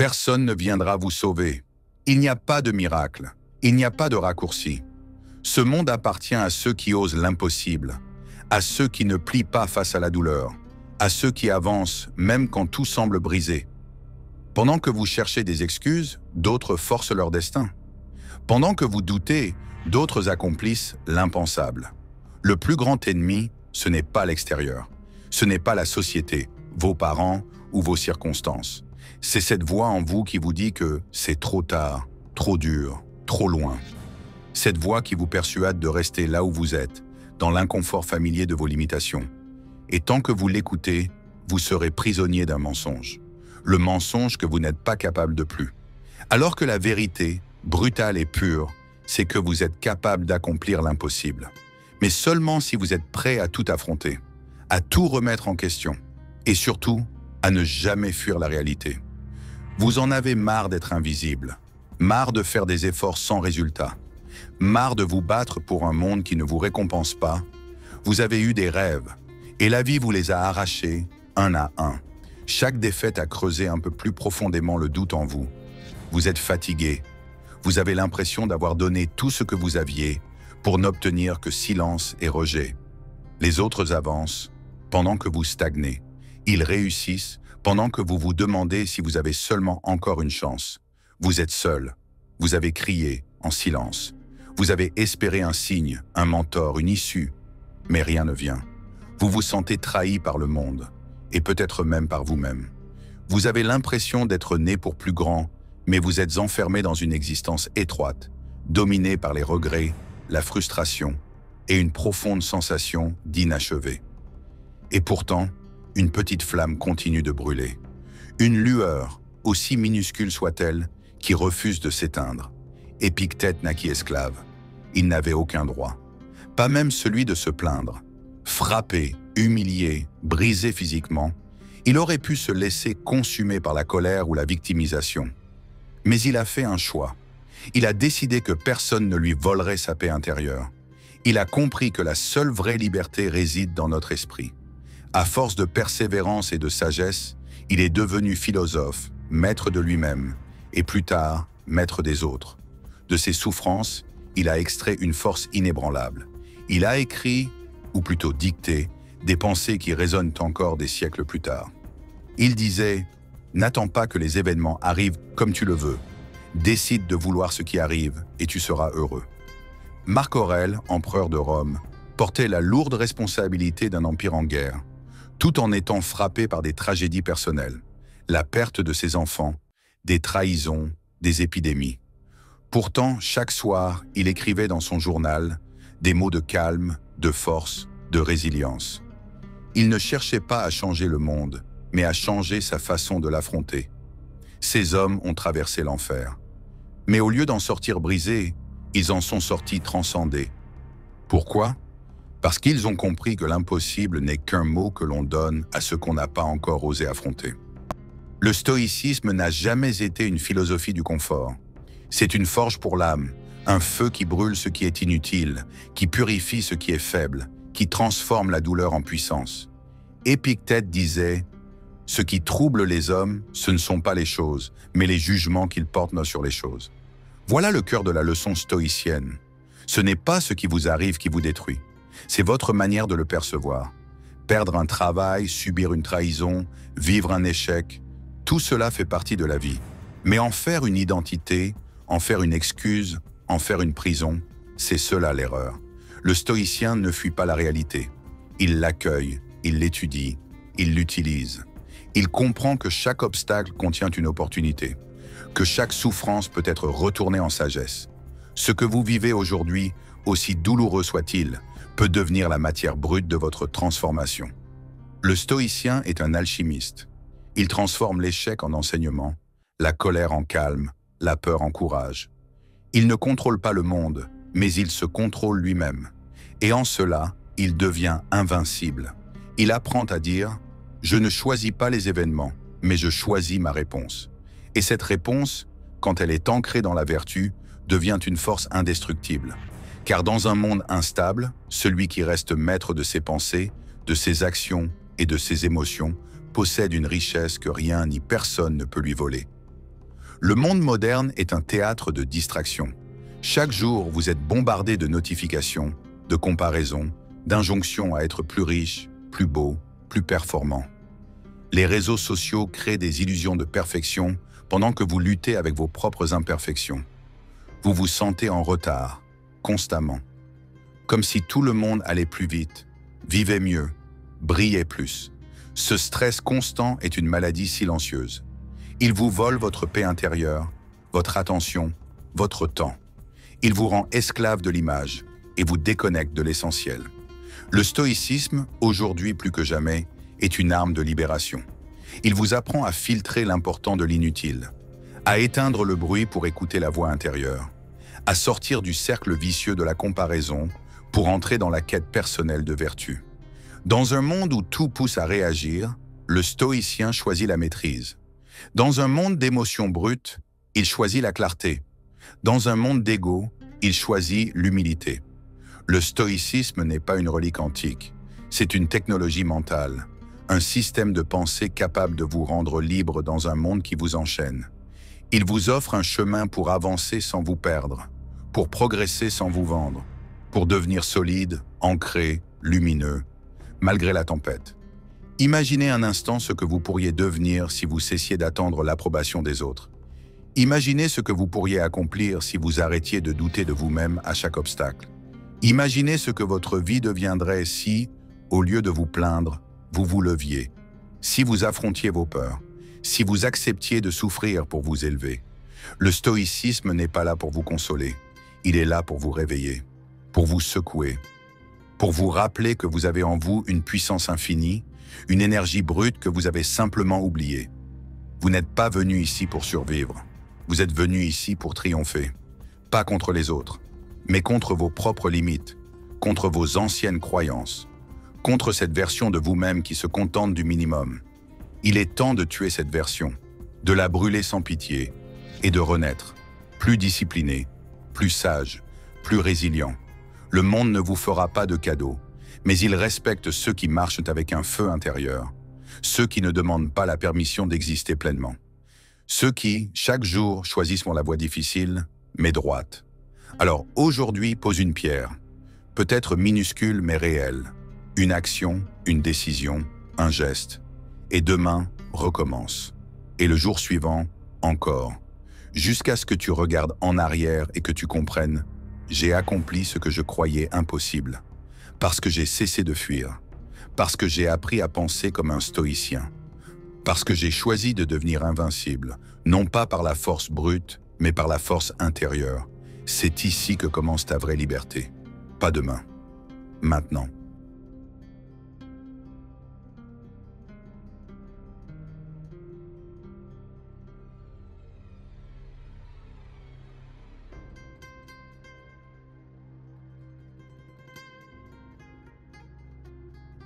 Personne ne viendra vous sauver. Il n'y a pas de miracle. Il n'y a pas de raccourci. Ce monde appartient à ceux qui osent l'impossible, à ceux qui ne plient pas face à la douleur, à ceux qui avancent même quand tout semble brisé. Pendant que vous cherchez des excuses, d'autres forcent leur destin. Pendant que vous doutez, d'autres accomplissent l'impensable. Le plus grand ennemi, ce n'est pas l'extérieur. Ce n'est pas la société, vos parents ou vos circonstances. C'est cette voix en vous qui vous dit que c'est trop tard, trop dur, trop loin. Cette voix qui vous persuade de rester là où vous êtes, dans l'inconfort familier de vos limitations. Et tant que vous l'écoutez, vous serez prisonnier d'un mensonge. Le mensonge que vous n'êtes pas capable de plus. Alors que la vérité, brutale et pure, c'est que vous êtes capable d'accomplir l'impossible. Mais seulement si vous êtes prêt à tout affronter, à tout remettre en question, et surtout, à ne jamais fuir la réalité. Vous en avez marre d'être invisible, marre de faire des efforts sans résultat, marre de vous battre pour un monde qui ne vous récompense pas. Vous avez eu des rêves, et la vie vous les a arrachés un à un. Chaque défaite a creusé un peu plus profondément le doute en vous. Vous êtes fatigué. Vous avez l'impression d'avoir donné tout ce que vous aviez pour n'obtenir que silence et rejet. Les autres avancent pendant que vous stagnez. Ils réussissent pendant que vous vous demandez si vous avez seulement encore une chance. Vous êtes seul. Vous avez crié en silence. Vous avez espéré un signe, un mentor, une issue. Mais rien ne vient. Vous vous sentez trahi par le monde, et peut-être même par vous-même. Vous avez l'impression d'être né pour plus grand, mais vous êtes enfermé dans une existence étroite, dominée par les regrets, la frustration et une profonde sensation d'inachevé. Et pourtant, une petite flamme continue de brûler. Une lueur, aussi minuscule soit-elle, qui refuse de s'éteindre. Épictète naquit esclave. Il n'avait aucun droit. Pas même celui de se plaindre. Frappé, humilié, brisé physiquement, il aurait pu se laisser consumer par la colère ou la victimisation. Mais il a fait un choix. Il a décidé que personne ne lui volerait sa paix intérieure. Il a compris que la seule vraie liberté réside dans notre esprit. À force de persévérance et de sagesse, il est devenu philosophe, maître de lui-même, et plus tard, maître des autres. De ses souffrances, il a extrait une force inébranlable. Il a écrit, ou plutôt dicté, des pensées qui résonnent encore des siècles plus tard. Il disait « N'attends pas que les événements arrivent comme tu le veux. Décide de vouloir ce qui arrive et tu seras heureux. » Marc Aurèle, empereur de Rome, portait la lourde responsabilité d'un empire en guerre, tout en étant frappé par des tragédies personnelles, la perte de ses enfants, des trahisons, des épidémies. Pourtant, chaque soir, il écrivait dans son journal des mots de calme, de force, de résilience. Il ne cherchait pas à changer le monde, mais à changer sa façon de l'affronter. Ces hommes ont traversé l'enfer. Mais au lieu d'en sortir brisés, ils en sont sortis transcendés. Pourquoi? Parce qu'ils ont compris que l'impossible n'est qu'un mot que l'on donne à ce qu'on n'a pas encore osé affronter. Le stoïcisme n'a jamais été une philosophie du confort. C'est une forge pour l'âme, un feu qui brûle ce qui est inutile, qui purifie ce qui est faible, qui transforme la douleur en puissance. Épictète disait « Ce qui trouble les hommes, ce ne sont pas les choses, mais les jugements qu'ils portent sur les choses. » Voilà le cœur de la leçon stoïcienne. Ce n'est pas ce qui vous arrive qui vous détruit. C'est votre manière de le percevoir. Perdre un travail, subir une trahison, vivre un échec, tout cela fait partie de la vie. Mais en faire une identité, en faire une excuse, en faire une prison, c'est cela l'erreur. Le stoïcien ne fuit pas la réalité. Il l'accueille, il l'étudie, il l'utilise. Il comprend que chaque obstacle contient une opportunité, que chaque souffrance peut être retournée en sagesse. Ce que vous vivez aujourd'hui, aussi douloureux soit-il, peut devenir la matière brute de votre transformation. Le stoïcien est un alchimiste. Il transforme l'échec en enseignement, la colère en calme, la peur en courage. Il ne contrôle pas le monde, mais il se contrôle lui-même. Et en cela, il devient invincible. Il apprend à dire « Je ne choisis pas les événements, mais je choisis ma réponse. » Et cette réponse, quand elle est ancrée dans la vertu, devient une force indestructible. Car dans un monde instable, celui qui reste maître de ses pensées, de ses actions et de ses émotions possède une richesse que rien ni personne ne peut lui voler. Le monde moderne est un théâtre de distraction. Chaque jour, vous êtes bombardé de notifications, de comparaisons, d'injonctions à être plus riche, plus beau, plus performant. Les réseaux sociaux créent des illusions de perfection pendant que vous luttez avec vos propres imperfections. Vous vous sentez en retard, constamment. Comme si tout le monde allait plus vite, vivait mieux, brillait plus. Ce stress constant est une maladie silencieuse. Il vous vole votre paix intérieure, votre attention, votre temps. Il vous rend esclave de l'image et vous déconnecte de l'essentiel. Le stoïcisme, aujourd'hui plus que jamais, est une arme de libération. Il vous apprend à filtrer l'important de l'inutile, à éteindre le bruit pour écouter la voix intérieure, à sortir du cercle vicieux de la comparaison pour entrer dans la quête personnelle de vertu. Dans un monde où tout pousse à réagir, le stoïcien choisit la maîtrise. Dans un monde d'émotions brutes, il choisit la clarté. Dans un monde d'ego, il choisit l'humilité. Le stoïcisme n'est pas une relique antique, c'est une technologie mentale, un système de pensée capable de vous rendre libre dans un monde qui vous enchaîne. Il vous offre un chemin pour avancer sans vous perdre, pour progresser sans vous vendre, pour devenir solide, ancré, lumineux, malgré la tempête. Imaginez un instant ce que vous pourriez devenir si vous cessiez d'attendre l'approbation des autres. Imaginez ce que vous pourriez accomplir si vous arrêtiez de douter de vous-même à chaque obstacle. Imaginez ce que votre vie deviendrait si, au lieu de vous plaindre, vous vous leviez, si vous affrontiez vos peurs, si vous acceptiez de souffrir pour vous élever. Le stoïcisme n'est pas là pour vous consoler, il est là pour vous réveiller, pour vous secouer, pour vous rappeler que vous avez en vous une puissance infinie, une énergie brute que vous avez simplement oubliée. Vous n'êtes pas venu ici pour survivre, vous êtes venu ici pour triompher, pas contre les autres, mais contre vos propres limites, contre vos anciennes croyances, contre cette version de vous-même qui se contente du minimum. Il est temps de tuer cette version, de la brûler sans pitié et de renaître, plus discipliné, plus sage, plus résilient. Le monde ne vous fera pas de cadeaux, mais il respecte ceux qui marchent avec un feu intérieur, ceux qui ne demandent pas la permission d'exister pleinement, ceux qui, chaque jour, choisissent la voie difficile, mais droite. Alors aujourd'hui, pose une pierre, peut-être minuscule mais réelle, une action, une décision, un geste, et demain, recommence. Et le jour suivant, encore, jusqu'à ce que tu regardes en arrière et que tu comprennes « J'ai accompli ce que je croyais impossible ». Parce que j'ai cessé de fuir, parce que j'ai appris à penser comme un stoïcien, parce que j'ai choisi de devenir invincible, non pas par la force brute, mais par la force intérieure. C'est ici que commence ta vraie liberté. Pas demain, maintenant.